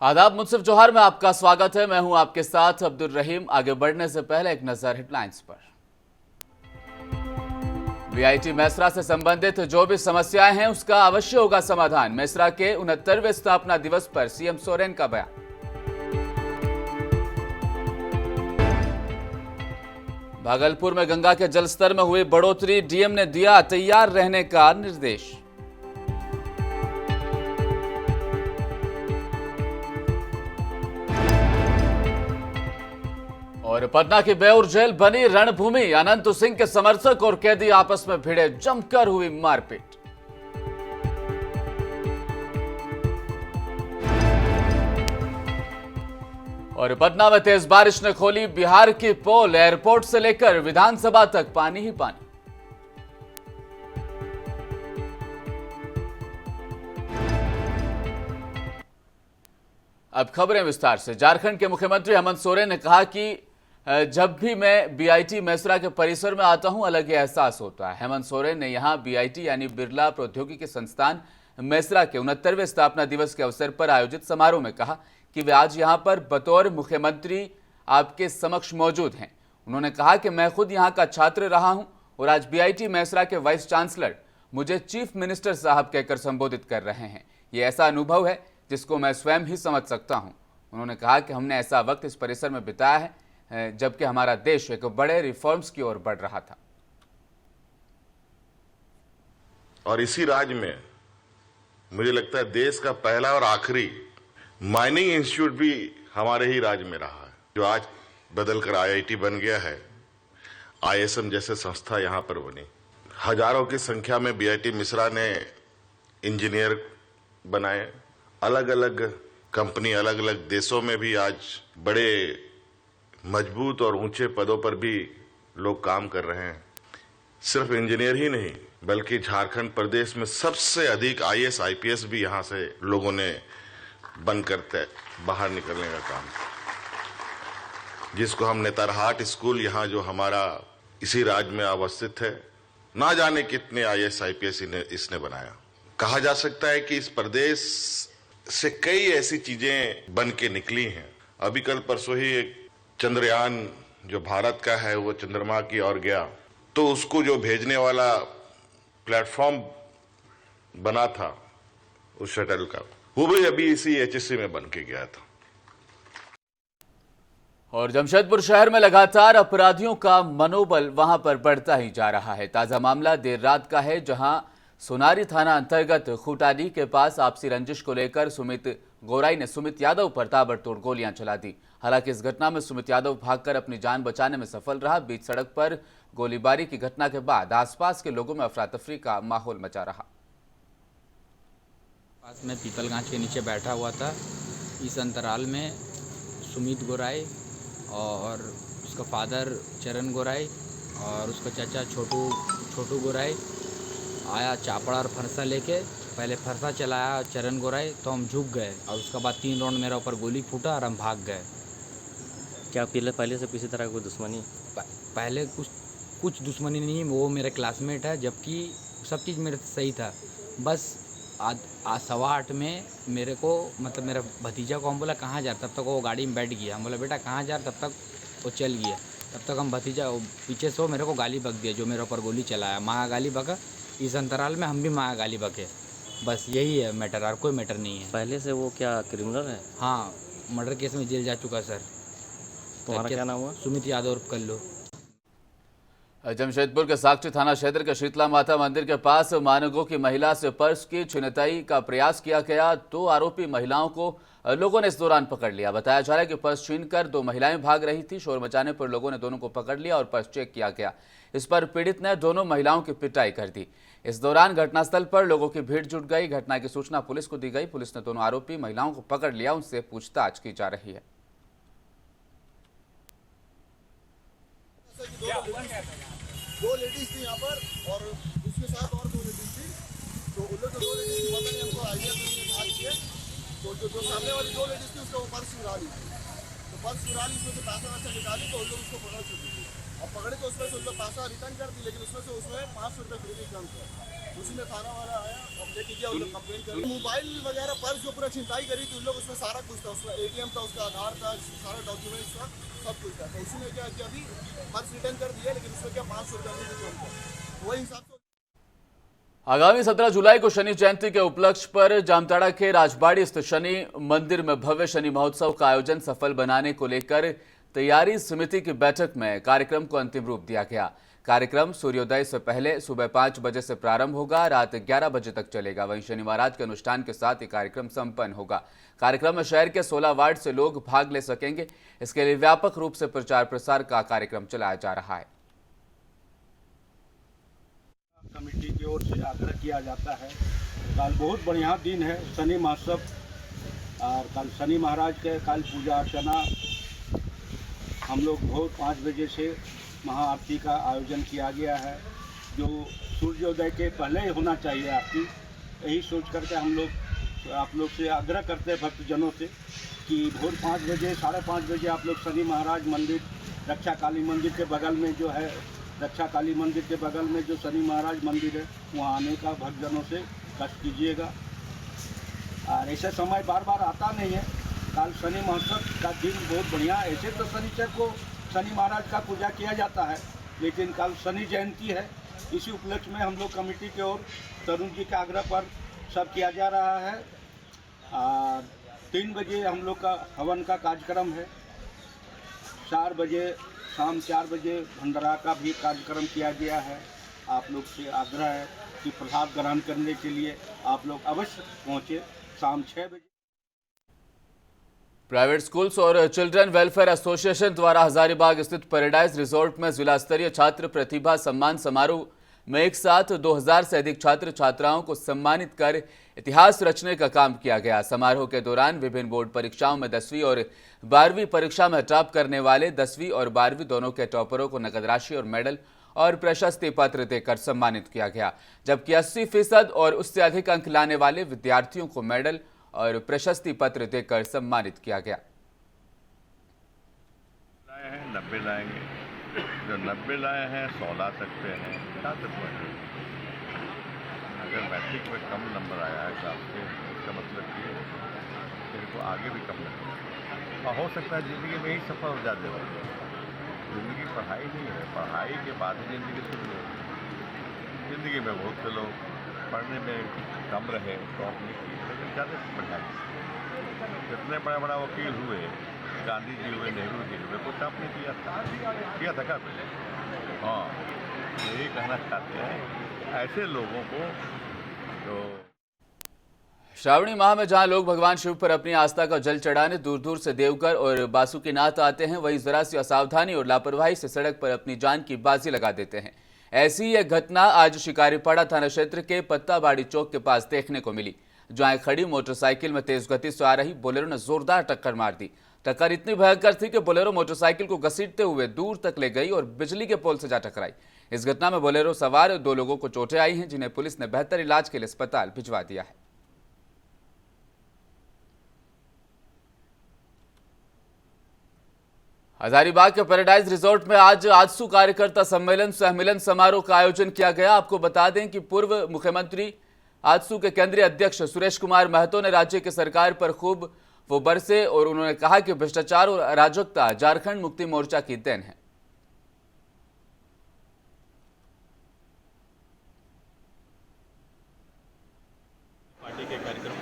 आदाब, मुनसिफ जौहर में आपका स्वागत है। मैं हूं आपके साथ अब्दुल रहीम। आगे बढ़ने से पहले एक नजर हेडलाइंस पर। बीआईटी मेसरा से संबंधित जो भी समस्याएं हैं उसका अवश्य होगा समाधान। मेसरा के 69वें स्थापना दिवस पर सीएम सोरेन का बयान। भागलपुर में गंगा के जलस्तर में हुई बढ़ोतरी, डीएम ने दिया तैयार रहने का निर्देश। और पटना की बेउर जेल बनी रणभूमि, अनंत सिंह के समर्थक और कैदी आपस में भिड़े, जमकर हुई मारपीट। और पटना में तेज बारिश ने खोली बिहार की पोल, एयरपोर्ट से लेकर विधानसभा तक पानी ही पानी। अब खबरें विस्तार से। झारखंड के मुख्यमंत्री हेमंत सोरेन ने कहा कि जब भी मैं बीआईटी मेसरा के परिसर में आता हूं अलग ही एहसास होता है। हेमंत सोरेन ने यहां बीआईटी यानी बिरला प्रौद्योगिकी संस्थान मेसरा के 69वें स्थापना दिवस के अवसर पर आयोजित समारोह में कहा कि वे आज यहां पर बतौर मुख्यमंत्री आपके समक्ष मौजूद हैं। उन्होंने कहा कि मैं खुद यहां का छात्र रहा हूं और आज बीआईटी मेसरा के वाइस चांसलर मुझे चीफ मिनिस्टर साहब कहकर संबोधित कर रहे हैं। ये ऐसा अनुभव है जिसको मैं स्वयं ही समझ सकता हूं। उन्होंने कहा कि हमने ऐसा वक्त इस परिसर में बिताया है जबकि हमारा देश एक बड़े रिफॉर्म्स की ओर बढ़ रहा था। और इसी राज्य में मुझे लगता है देश का पहला और आखिरी माइनिंग इंस्टीट्यूट भी हमारे ही राज्य में रहा है, जो आज बदलकर आईआईटी बन गया है। आईएसएम जैसे संस्था यहां पर बनी। हजारों की संख्या में बीआईटी मेसरा ने इंजीनियर बनाए। अलग अलग कंपनी, अलग अलग देशों में भी आज बड़े मजबूत और ऊंचे पदों पर भी लोग काम कर रहे हैं। सिर्फ इंजीनियर ही नहीं बल्कि झारखंड प्रदेश में सबसे अधिक आईएएस आईपीएस भी यहां से लोगों ने बनकर बाहर निकलने का काम, जिसको हम नेतरहाट स्कूल यहां जो हमारा इसी राज्य में अवस्थित है, ना जाने कितने आईएएस आईपीएस इसने बनाया। कहा जा सकता है कि इस प्रदेश से कई ऐसी चीजें बन के निकली हैं। अभी कल परसों ही एक चंद्रयान जो भारत का है वो चंद्रमा की ओर गया, तो उसको जो भेजने वाला प्लेटफॉर्म बना था उस शटल का, वो भी अभी इसी एचएससी में बन के गया था। और जमशेदपुर शहर में लगातार अपराधियों का मनोबल वहां पर बढ़ता ही जा रहा है। ताजा मामला देर रात का है, जहां सोनारी थाना अंतर्गत खूटाडी के पास आपसी रंजिश को लेकर सुमित गोराई ने सुमित यादव पर ताबड़तोड़ गोलियां चला दी। हालांकि इस घटना में सुमित यादव भागकर अपनी जान बचाने में सफल रहा। बीच सड़क पर गोलीबारी की घटना के बाद आसपास के लोगों में अफरा तफरी का माहौल मचा रहा। पास में पीपल गाछ के नीचे बैठा हुआ था। इस अंतराल में सुमित गोराई और उसका फादर चरण गोराई और उसका चाचा छोटू गोराई आया चापड़ा और फरसा लेके। पहले फरसा चलाया चरण गोराई, तो हम झुक गए और उसके बाद 3 राउंड मेरा ऊपर गोली फूटा और हम भाग गए। क्या पहले से किसी तरह कोई दुश्मनी? पहले कुछ दुश्मनी नहीं, वो मेरा क्लासमेट है, जबकि सब चीज़ मेरे से सही था। बस 8:15 में मेरे को मतलब मेरा भतीजा को हम बोला कहाँ जा, तब तक वो गाड़ी में बैठ गया। हम बोला बेटा कहाँ जा, तब तक वो चल गया। तब तक हम भतीजा पीछे से वो मेरे को गाली बक दिया, जो मेरे ऊपर गोली चलाया। माँ गाली बका। इस अंतराल में हम भी माँ गाली बके। बस यही है मैटर, और कोई मैटर नहीं है। पहले से वो क्या क्रिमिनल है? हाँ, मर्डर केस में जेल जा चुका सर। तुम्हारा क्या नाम हुआ? सुमित यादव और कल्लू। जमशेदपुर के साक्षी थाना क्षेत्र के शीतला माता मंदिर के पास मानगो की महिला से पर्स की छिनताई का प्रयास किया गया। 2 आरोपी महिलाओं को लोगों ने इस दौरान पकड़ लिया। बताया जा रहा है कि पर्स छीनकर 2 महिलाएं भाग रही थी। शोर मचाने पर लोगों ने दोनों को पकड़ लिया और पर्स चेक किया गया। इस पर पीड़ित ने दोनों महिलाओं की पिटाई कर दी। इस दौरान घटनास्थल पर लोगों की भीड़ जुट गई। घटना की सूचना पुलिस को दी गई। पुलिस ने दोनों आरोपी महिलाओं को पकड़ लिया, उनसे पूछताछ की जा रही है। दो लेडीज थी यहाँ पर और उसके साथ और 2 लेडीज थी। तो उन लोग 2 लेडीज की पता नहीं हमको आइडिया किए। तो जो सामने वाली 2 लेडीज थी उसका वो पर्स चुरा ली। तो पर्स चुरा ली, उसमें से पैसा निकाली, तो उन लोग उसको पकड़ चुकी थी। अब पकड़े तो उसमें से उन लोग पैसा रिटर्न कर दी, लेकिन उसमें से 500 रुपये फ्री कम थे। उसी में थाना वाला आया और लेके गया। किया, उन लोग कंप्लेन कर, मोबाइल वगैरह पर्स जो पूरा छिनताई करी थी उन लोग, उसमें सारा कुछ था, उसमें ATM था, उसका आधार था, सारा डॉक्यूमेंट्स था, सब कुछ था। तो उसी में क्या किया, अभी पर्स रिटर्न कर दिया, लेकिन उसमें क्या 500 रुपये मिले थे उनको, वही हिसाब से। आगामी 17 जुलाई को शनि जयंती के उपलक्ष्य पर जामताड़ा के राजबाड़ी स्थित शनि मंदिर में भव्य शनि महोत्सव का आयोजन सफल बनाने को लेकर तैयारी समिति की बैठक में कार्यक्रम को अंतिम रूप दिया गया। कार्यक्रम सूर्योदय से पहले सुबह 5 बजे से प्रारंभ होगा, रात 11 बजे तक चलेगा। वहीं शनि महाराज के अनुष्ठान के साथ ये कार्यक्रम संपन्न होगा। कार्यक्रम में शहर के 16 वार्ड से लोग भाग ले सकेंगे। इसके लिए व्यापक रूप से प्रचार प्रसार का कार्यक्रम चलाया जा रहा है। कमेटी की ओर से आग्रह किया जाता है, कल बहुत बढ़िया दिन है, शनि महोत्सव, और कल शनि महाराज के कल पूजा अर्चना हम लोग भोर 5 बजे से महाआरती का आयोजन किया गया है, जो सूर्योदय के पहले ही होना चाहिए आरती। यही सोच करके हम लोग आप लोग से आग्रह करते हैं भक्तजनों से कि भोर 5 बजे 5:30 बजे आप लोग शनि महाराज मंदिर, रक्षा काली मंदिर के बगल में जो है, रक्षा काली मंदिर के बगल में जो शनि महाराज मंदिर है, वहाँ आने का भक्तजनों से कष्ट कीजिएगा। और ऐसे समय बार बार आता नहीं है। कल शनि महोत्सव का दिन बहुत बढ़िया, ऐसे तो शनिचर को शनि महाराज का पूजा किया जाता है, लेकिन कल शनि जयंती है, इसी उपलक्ष्य में हम लोग कमेटी की ओर तरुण जी के आग्रह पर सब किया जा रहा है। और 3 बजे हम लोग का हवन का कार्यक्रम है, 4 बजे शाम 4 बजे भंडारा का भी कार्यक्रम किया गया है। आप लोग से आग्रह है कि प्रसाद ग्रहण करने के लिए आप लोग अवश्य पहुँचे शाम 6 बजे। प्राइवेट स्कूल्स और चिल्ड्रन वेलफेयर एसोसिएशन द्वारा हजारीबाग स्थित पैराडाइज रिजॉर्ट में जिला स्तरीय छात्र प्रतिभा सम्मान समारोह में एक साथ 2000 से अधिक छात्र छात्राओं को सम्मानित कर इतिहास रचने का काम किया गया। समारोह के दौरान विभिन्न बोर्ड परीक्षाओं में 10वीं और 12वीं परीक्षा में टॉप करने वाले 10वीं और 12वीं दोनों के टॉपरों को नकद राशि और मेडल और प्रशस्ति पत्र देकर सम्मानित किया गया, जबकि 80% और उससे अधिक अंक लाने वाले विद्यार्थियों को मेडल और प्रशस्ति पत्र देकर सम्मानित किया गया। 90 लाएंगे, जो 90 लाए हैं 100 ला सकते हैं, अगर मैट्रिक में कम नंबर आया है हिसाब से, इसका मतलब कि तेरे को आगे भी कम लगेगा और हो सकता है ज़िंदगी में ही सफल हो जाते हो। ज़िंदगी पढ़ाई नहीं है, पढ़ाई के बाद ही ज़िंदगी शुरू हो। ज़िंदगी में बहुत से लोग पढ़ने में कम रहे, टॉप नहीं किए, लेकिन ज़्यादा बढ़िया जितने बड़ा बड़ा वकील हुए, गांधी जी हुए, नेहरू जी हुए, कोई टॉप नहीं किया था क्या पहले? हाँ, यही कहना चाहते हैं ऐसे लोगों को। तो श्रावणी माह में जहां लोग भगवान शिव पर अपनी आस्था का जल चढ़ाने दूर दूर से देवघर और बासुकीनाथ आते हैं, वहीं जरा सी असावधानी और लापरवाही से सड़क पर अपनी जान की बाजी लगा देते हैं। ऐसी एक घटना आज शिकारीपाड़ा थाना क्षेत्र के पत्ताबाड़ी चौक के पास देखने को मिली, जहां खड़ी मोटरसाइकिल में तेज गति से आ रही बोलेरो ने जोरदार टक्कर मार दी। टक्कर इतनी भयंकर थी कि बोलेरो मोटरसाइकिल को घसीटते हुए दूर तक ले गई और बिजली के पोल से जा टकराई। इस घटना में बोलेरो सवार 2 लोगों को चोटें आई हैं, जिन्हें पुलिस ने बेहतर इलाज के लिए अस्पताल भिजवा दिया है। हजारीबाग के पैराडाइज रिजॉर्ट में आज आजसू कार्यकर्ता सम्मेलन सह मिलन समारोह का आयोजन किया गया। आपको बता दें कि पूर्व मुख्यमंत्री आजसू के केंद्रीय अध्यक्ष सुरेश कुमार महतो ने राज्य की सरकार पर खूब वो बरसे और उन्होंने कहा कि भ्रष्टाचार और अराजकता झारखंड मुक्ति मोर्चा की देन है। पार्टी के कार्यक्रम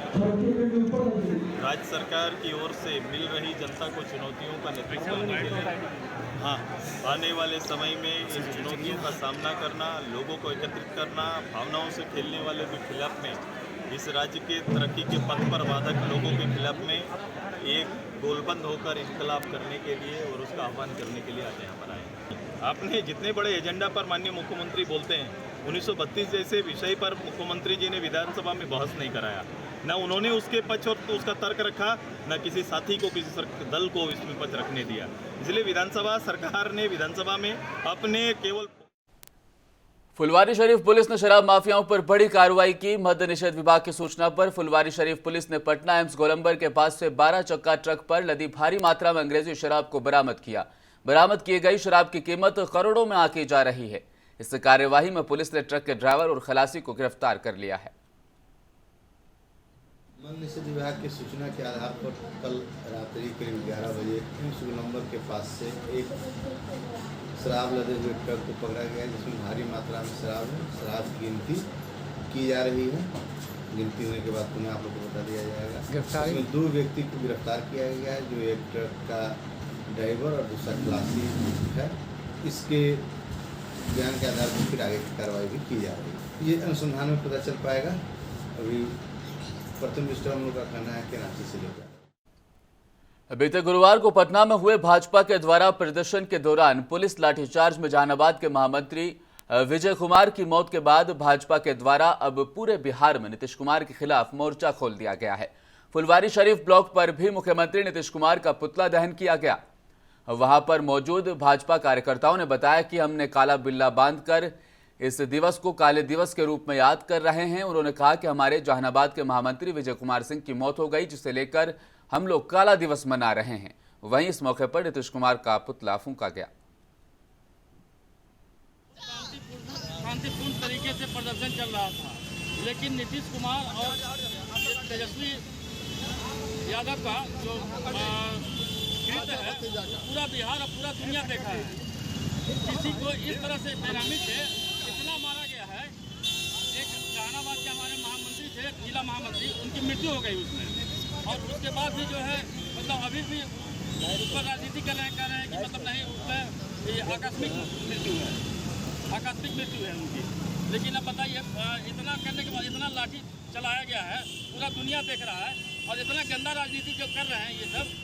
राज्य सरकार की ओर से मिल रही जनता को चुनौतियों का नेतृत्व करने के लिए, हाँ, आने वाले समय में इन चुनौतियों का सामना करना, लोगों को एकत्रित करना, भावनाओं से खेलने वाले के खिलाफ में, इस राज्य के तरक्की के पथ पर बाधक लोगों के खिलाफ में एक गोलबंद होकर इनकलाब करने के लिए और उसका आह्वान करने के लिए आज यहाँ पर आए। आपने जितने बड़े एजेंडा पर माननीय मुख्यमंत्री बोलते हैं, 1932 जैसे विषय पर मुख्यमंत्री जी ने विधानसभा में बहस नहीं कराया, न उन्होंने उसके पक्ष और तो उसका तर्क रखा, न किसी साथी को, किसी दल को इसमें पक्ष रखने दिया। इसलिए विधानसभा सरकार ने विधानसभा में अपने केवल फुलवारी शरीफ पुलिस ने शराब माफियाओं पर बड़ी कार्रवाई की। मद्य निषेध विभाग की सूचना पर फुलवारी शरीफ पुलिस ने पटना एम्स गोलंबर के पास से 12 चक्का ट्रक पर लदी भारी मात्रा में अंग्रेजी शराब को बरामद किया। बरामद की गई शराब की कीमत करोड़ों में आंकी जा रही है। इस कार्यवाही में पुलिस ने ट्रक के ड्राइवर और खलासी को गिरफ्तार कर लिया है। वन निषेध विभाग की सूचना के आधार पर कल रात्रि करीब 11 बजे नंबर के पास से एक शराब लदे हुए ट्रक को पकड़ा गया, जिसमें भारी मात्रा में शराब की गिनती की जा रही है। गिनती होने के बाद पुनः आप लोग को बता दिया जाएगा। इसमें 2 व्यक्ति को गिरफ्तार किया गया है, जो एक ट्रक का ड्राइवर और दूसरा खलासी है। इसके बयान के आधार पर फिर आगे की कार्रवाई भी की जा रही है। ये अनुसंधान में पता चल पाएगा। अभी प्रथम दृष्टया हम लोग का कहना है कि रांची से लेकर। बीते गुरुवार को पटना में हुए भाजपा के द्वारा प्रदर्शन के दौरान पुलिस लाठीचार्ज में जहानाबाद के महामंत्री विजय कुमार की मौत के बाद भाजपा के द्वारा अब पूरे बिहार में नीतीश कुमार के खिलाफ मोर्चा खोल दिया गया है। फुलवारी शरीफ ब्लॉक पर भी मुख्यमंत्री नीतीश कुमार का पुतला दहन किया गया। वहां पर मौजूद भाजपा कार्यकर्ताओं ने बताया कि हमने काला बिल्ला बांधकर इस दिवस को काले दिवस के रूप में याद कर रहे हैं। उन्होंने कहा कि हमारे जहानाबाद के महामंत्री विजय कुमार सिंह की मौत हो गई, जिसे लेकर हम लोग काला दिवस मना रहे हैं। वहीं इस मौके पर नीतीश कुमार का पुतला फूंका गया। शांतिपूर्ण तरीके से प्रदर्शन चल रहा था, लेकिन नीतीश कुमार और तेजस्वी यादव का जो कृत्य है पूरा बिहार और पूरा दुनिया देखा है। किसी को इस तरह से बेनामी से इतना मारा गया है। एक जहानाबाद के हमारे महामंत्री थे, जिला महामंत्री, उनकी मृत्यु हो गई उसमें, और उसके बाद भी जो है मतलब अभी भी उस पर राजनीति कर रहे हैं कि मतलब नहीं, उसमें आकस्मिक मृत्यु है, आकस्मिक मृत्यु है उनकी। लेकिन अब बताइए, इतना करने के बाद इतना लाठी चलाया गया है, पूरा दुनिया देख रहा है, और इतना गंदा राजनीति जो कर रहे हैं ये सब।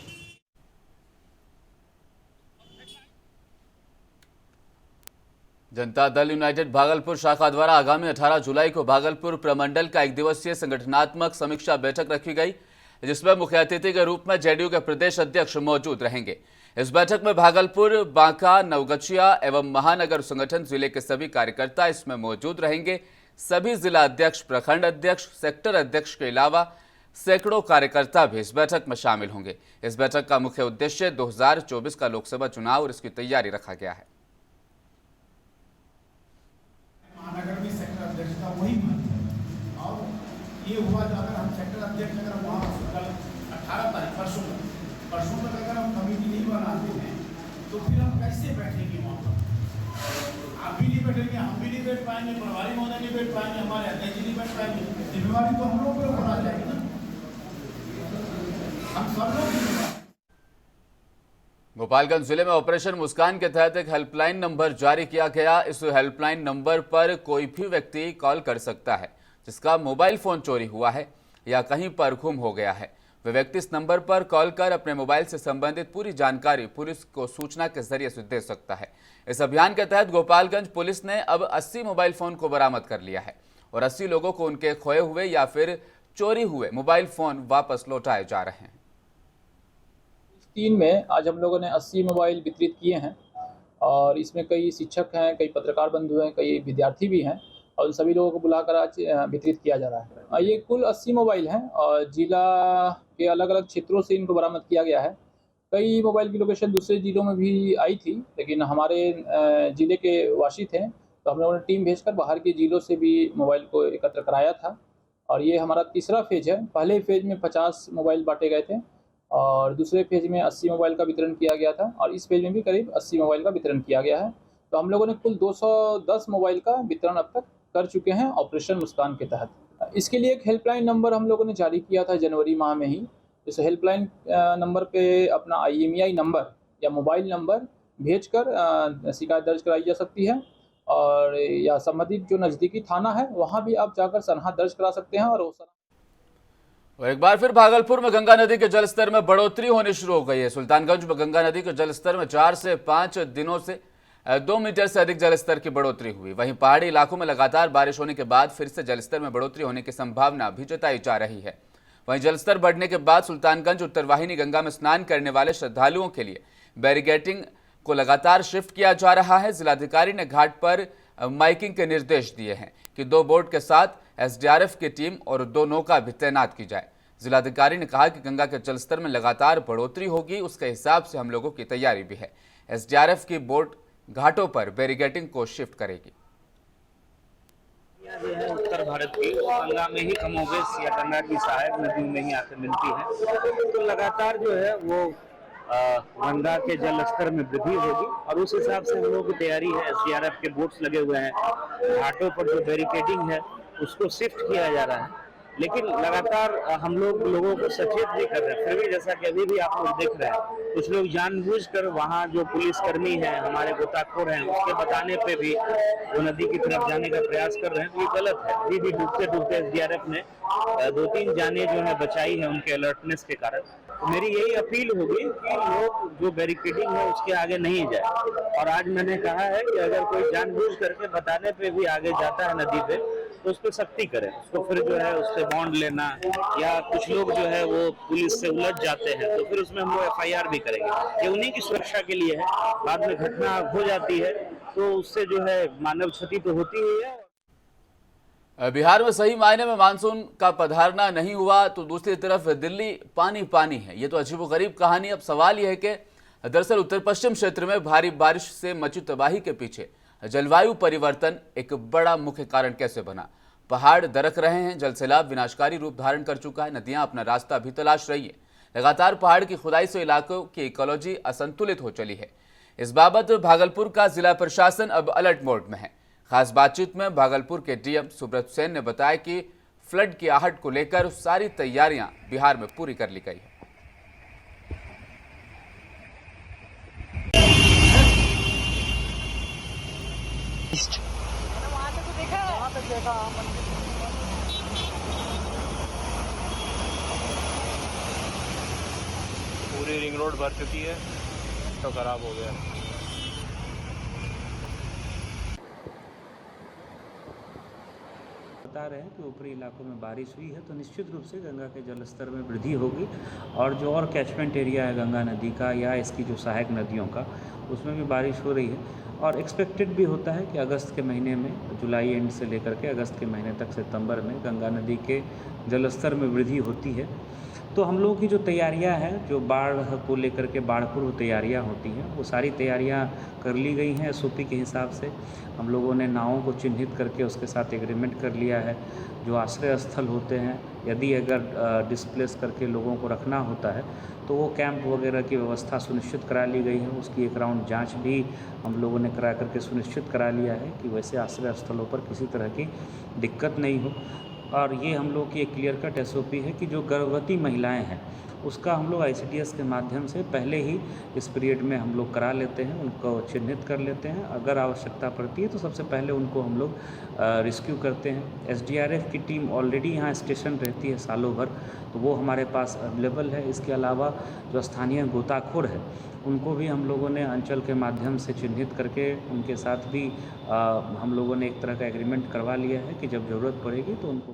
जनता दल यूनाइटेड भागलपुर शाखा द्वारा आगामी 18 जुलाई को भागलपुर प्रमंडल का 1 दिवसीय संगठनात्मक समीक्षा बैठक रखी गई, जिसमें मुख्य अतिथि के रूप में जेडीयू के प्रदेश अध्यक्ष मौजूद रहेंगे। इस बैठक में भागलपुर, बांका, नवगछिया एवं महानगर संगठन जिले के सभी कार्यकर्ता इसमें मौजूद रहेंगे। सभी जिला अध्यक्ष, प्रखंड अध्यक्ष, सेक्टर अध्यक्ष के अलावा सैकड़ों कार्यकर्ता भी इस बैठक में शामिल होंगे। इस बैठक का मुख्य उद्देश्य 2024 का लोकसभा चुनाव और इसकी तैयारी रखा गया है। महानगर में सेक्टर अध्यक्ष का वही महत्व है, और ये हुआ जो अगर हम सेक्टर अध्यक्ष अगर वहाँ कल 18 तारीख परसों तक अगर हम कमेटी नहीं बनाते हैं तो फिर हम कैसे बैठेंगे वहाँ पर? आप भी नहीं बैठेंगे, हम भी नहीं बैठ पाएंगे, प्रभारी महोदय नहीं बैठ पाएंगे, हमारे अध्यक्ष नहीं बैठ पाएंगे। जिम्मेवारी तो हम लोग पर ऊपर आ जाएगी ना, हम सब लोग जिम्मेवार। गोपालगंज जिले में ऑपरेशन मुस्कान के तहत एक हेल्पलाइन नंबर जारी किया गया। इस हेल्पलाइन नंबर पर कोई भी व्यक्ति कॉल कर सकता है जिसका मोबाइल फोन चोरी हुआ है या कहीं पर गुम हो गया है। वे व्यक्ति इस नंबर पर कॉल कर अपने मोबाइल से संबंधित पूरी जानकारी पुलिस को सूचना के जरिए से दे सकता है। इस अभियान के तहत गोपालगंज पुलिस ने अब 80 मोबाइल फोन को बरामद कर लिया है और 80 लोगों को उनके खोए हुए या फिर चोरी हुए मोबाइल फोन वापस लौटाए जा रहे हैं। 3 में आज हम लोगों ने 80 मोबाइल वितरित किए हैं, और इसमें कई शिक्षक हैं, कई पत्रकार बंधु हैं, कई विद्यार्थी भी हैं, और उन सभी लोगों को बुलाकर आज वितरित किया जा रहा है। ये कुल 80 मोबाइल हैं और जिला के अलग अलग क्षेत्रों से इनको बरामद किया गया है। कई मोबाइल की लोकेशन दूसरे जिलों में भी आई थी, लेकिन हमारे ज़िले के वासी थे तो हम लोगों ने टीम भेजकर बाहर के जिलों से भी मोबाइल को एकत्र कराया था। और ये हमारा तीसरा फेज है। पहले फेज में 50 मोबाइल बांटे गए थे और दूसरे फेज में 80 मोबाइल का वितरण किया गया था, और इस फेज में भी करीब 80 मोबाइल का वितरण किया गया है। तो हम लोगों ने कुल 210 मोबाइल का वितरण अब तक कर चुके हैं ऑपरेशन मुस्कान के तहत। इसके लिए एक हेल्पलाइन नंबर हम लोगों ने जारी किया था जनवरी माह में ही। इस हेल्पलाइन नंबर पे अपना IMEI नंबर या मोबाइल नंबर भेजकर शिकायत दर्ज कराई जा सकती है, और या संबंधित जो नज़दीकी थाना है वहाँ भी आप जाकर सनहा दर्ज करा सकते हैं। और एक बार फिर भागलपुर में गंगा नदी के जलस्तर में बढ़ोतरी होनी शुरू हो गई है। सुल्तानगंज में गंगा नदी के जलस्तर में 4 से 5 दिनों से 2 मीटर से अधिक जलस्तर की बढ़ोतरी हुई। वहीं पहाड़ी इलाकों में लगातार बारिश होने के बाद फिर से जलस्तर में बढ़ोतरी होने की संभावना भी जताई जा रही है। वहीं जलस्तर बढ़ने के बाद सुल्तानगंज उत्तरवाहिनी गंगा में स्नान करने वाले श्रद्धालुओं के लिए बैरिकेडिंग को लगातार शिफ्ट किया जा रहा है। जिलाधिकारी ने घाट पर माइकिंग के निर्देश दिए हैं कि 2 बोट के साथ SDRF की टीम और 2 नौका भी तैनात की जाए। जिलाधिकारी ने कहा कि गंगा के जलस्तर में लगातार बढ़ोतरी होगी, उसके हिसाब से हम लोगों की तैयारी भी है। SDRF की बोट घाटों पर बैरिकेडिंग को शिफ्ट करेगी। जो है उत्तर भारत की वो गंगा में ही कमोबेश या गंगा की सहायक नदियों में ही आकर मिलती है। तो लगातार जो है वो गंगा के जल स्तर में वृद्धि होगी और उस हिसाब से हम लोगों की तैयारी है। SDRF के बोट्स लगे हुए हैं, घाटों पर जो बैरिकेडिंग है उसको शिफ्ट किया जा रहा है, लेकिन लगातार हम लोगों को सचेत भी कर रहे हैं। फिर भी जैसा कि अभी भी आप लोग देख रहे हैं, कुछ लोग जानबूझकर वहाँ जो पुलिसकर्मी हैं, हमारे गोताखोर हैं, उसके बताने पे भी वो नदी की तरफ जाने का प्रयास कर रहे हैं, तो ये गलत है। अभी भी डूबते डूबते SDRF ने 2-3 जाने जो है बचाई है उनके अलर्टनेस के कारण। तो मेरी यही अपील होगी कि लोग जो बैरिकेडिंग है उसके आगे नहीं जाए। और आज मैंने कहा है कि अगर कोई जानबूझ करके बताने पे भी आगे जाता है नदी पे तो उस पर सख्ती करें, उसको फिर जो है उससे बॉन्ड लेना, या कुछ लोग जो है वो पुलिस से उलझ जाते हैं तो फिर उसमें हम लोग FIR भी करेंगे। ये उन्हीं की सुरक्षा के लिए है। बाद में घटना हो जाती है तो उससे जो है मानव क्षति तो होती ही है। बिहार में सही मायने में मानसून का पधारना नहीं हुआ तो दूसरी तरफ दिल्ली पानी पानी है। ये तो अजीबोगरीब कहानी। अब सवाल यह है कि दरअसल उत्तर पश्चिम क्षेत्र में भारी बारिश से मची तबाही के पीछे जलवायु परिवर्तन एक बड़ा मुख्य कारण कैसे बना। पहाड़ दरक रहे हैं, जल सैलाब विनाशकारी रूप धारण कर चुका है, नदियां अपना रास्ता भी तलाश रही है। लगातार पहाड़ की खुदाई से इलाकों की इकोलॉजी असंतुलित हो चली है। इस बाबत भागलपुर का जिला प्रशासन अब अलर्ट मोड में है। खास बातचीत में भागलपुर के DM सुब्रत सेन ने बताया कि फ्लड की आहट को लेकर सारी तैयारियां बिहार में पूरी कर ली गई है। पूरी रिंग रोड भर चुकी है तो खराब हो गया। बता रहे हैं कि ऊपरी इलाकों में बारिश हुई है तो निश्चित रूप से गंगा के जल स्तर में वृद्धि होगी और जो और कैचमेंट एरिया है गंगा नदी का या इसकी जो सहायक नदियों का, उसमें भी बारिश हो रही है। और एक्सपेक्टेड भी होता है कि अगस्त के महीने में, जुलाई एंड से लेकर के अगस्त के महीने तक सितंबर में गंगा नदी के जल स्तर में वृद्धि होती है। तो हम लोगों की जो तैयारियां हैं, जो बाढ़ को लेकर के बाढ़ पूर्व तैयारियां होती हैं, वो सारी तैयारियां कर ली गई हैं SOP के हिसाब से। हम लोगों ने नावों को चिन्हित करके उसके साथ एग्रीमेंट कर लिया है। जो आश्रय स्थल होते हैं, यदि अगर डिस्प्लेस करके लोगों को रखना होता है तो वो कैंप वगैरह की व्यवस्था सुनिश्चित करा ली गई है। उसकी एक राउंड जांच भी हम लोगों ने करा करके सुनिश्चित करा लिया है कि वैसे आश्रय स्थलों पर किसी तरह की दिक्कत नहीं हो। और ये हम लोग की एक क्लियर कट SOP है कि जो गर्भवती महिलाएं हैं उसका हम लोग ICDS के माध्यम से पहले ही इस पीरियड में हम लोग करा लेते हैं, उनको चिन्हित कर लेते हैं। अगर आवश्यकता पड़ती है तो सबसे पहले उनको हम लोग रेस्क्यू करते हैं। SDRF की टीम ऑलरेडी यहाँ स्टेशन रहती है सालों भर, तो वो हमारे पास अवेलेबल है। इसके अलावा जो स्थानीय गोताखोर है उनको भी हम लोगों ने अंचल के माध्यम से चिन्हित करके उनके साथ भी हम लोगों ने एक तरह का एग्रीमेंट करवा लिया है कि जब ज़रूरत पड़ेगी तो उनको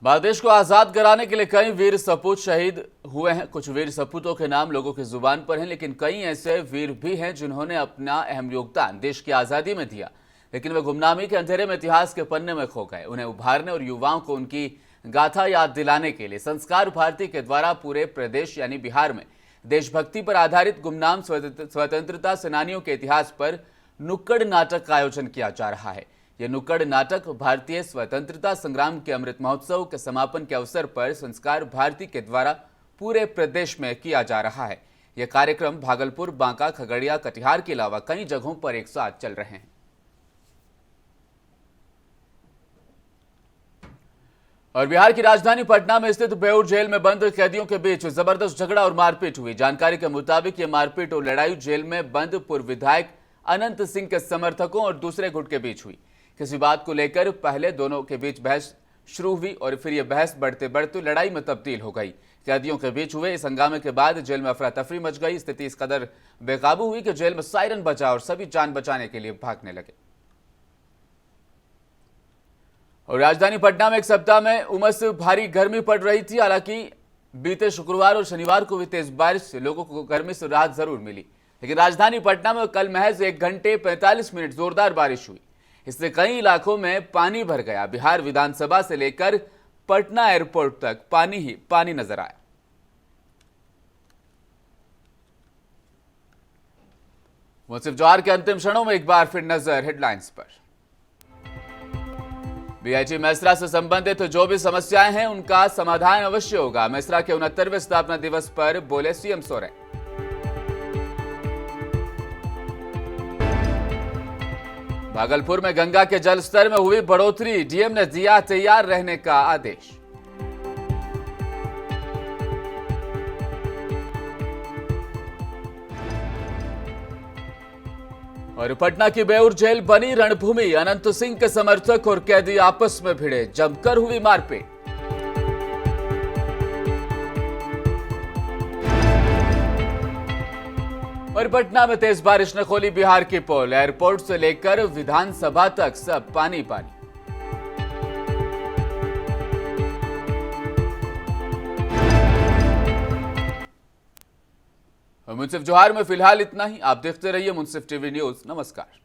भारत देश को आज़ाद कराने के लिए कई वीर सपूत शहीद हुए हैं। कुछ वीर सपूतों के नाम लोगों की जुबान पर हैं, लेकिन कई ऐसे वीर भी हैं जिन्होंने अपना अहम योगदान देश की आज़ादी में दिया, लेकिन वे गुमनामी के अंधेरे में इतिहास के पन्ने में खो गए। उन्हें उभारने और युवाओं को उनकी गाथा याद दिलाने के लिए संस्कार भारती के द्वारा पूरे प्रदेश यानी बिहार में देशभक्ति पर आधारित गुमनाम स्वतंत्रता सेनानियों के इतिहास पर नुक्कड़ नाटक का आयोजन किया जा रहा है। यह नुक्कड़ नाटक भारतीय स्वतंत्रता संग्राम के अमृत महोत्सव के समापन के अवसर पर संस्कार भारती के द्वारा पूरे प्रदेश में किया जा रहा है। यह कार्यक्रम भागलपुर, बांका, खगड़िया, कटिहार के अलावा कई जगहों पर एक साथ चल रहे हैं। और बिहार की राजधानी पटना में स्थित बेऊर जेल में बंद कैदियों के बीच जबरदस्त झगड़ा और मारपीट हुई। जानकारी के मुताबिक यह मारपीट और लड़ाई जेल में बंद पूर्व विधायक अनंत सिंह के समर्थकों और दूसरे गुट के बीच हुई। किसी बात को लेकर पहले दोनों के बीच बहस शुरू हुई और फिर यह बहस बढ़ते बढ़ते लड़ाई में तब्दील हो गई। कैदियों के बीच हुए इस हंगामे के बाद जेल में अफरा तफरी मच गई। स्थिति इस कदर बेकाबू हुई कि जेल में सायरन बजा और सभी जान बचाने के लिए भागने लगे। और राजधानी पटना में एक सप्ताह में उमस भारी गर्मी पड़ रही थी। हालांकि बीते शुक्रवार और शनिवार को भी तेज बारिश से लोगों को गर्मी से राहत जरूर मिली, लेकिन राजधानी पटना में कल महज 1 घंटे 45 मिनट जोरदार बारिश हुई। इससे कई इलाकों में पानी भर गया। बिहार विधानसभा से लेकर पटना एयरपोर्ट तक पानी ही पानी नजर आया। मुंसिफ जौहर के अंतिम क्षणों में एक बार फिर नजर हेडलाइंस पर। बीआईटी मेसरा से संबंधित जो भी समस्याएं हैं उनका समाधान अवश्य होगा। मेसरा के 69वें स्थापना दिवस पर बोले सीएम सोरेन। भागलपुर में गंगा के जल स्तर में हुई बढ़ोतरी, डीएम ने दिया तैयार रहने का आदेश। और पटना की बेउर जेल बनी रणभूमि, अनंत सिंह के समर्थक और कैदी आपस में भिड़े, जमकर हुई मारपीट। और पटना में तेज बारिश ने खोली बिहार की पोल, एयरपोर्ट से लेकर विधानसभा तक सब पानी पानी। मुंसिफ जोहार में फिलहाल इतना ही। आप देखते रहिए मुंसिफ टीवी न्यूज। नमस्कार।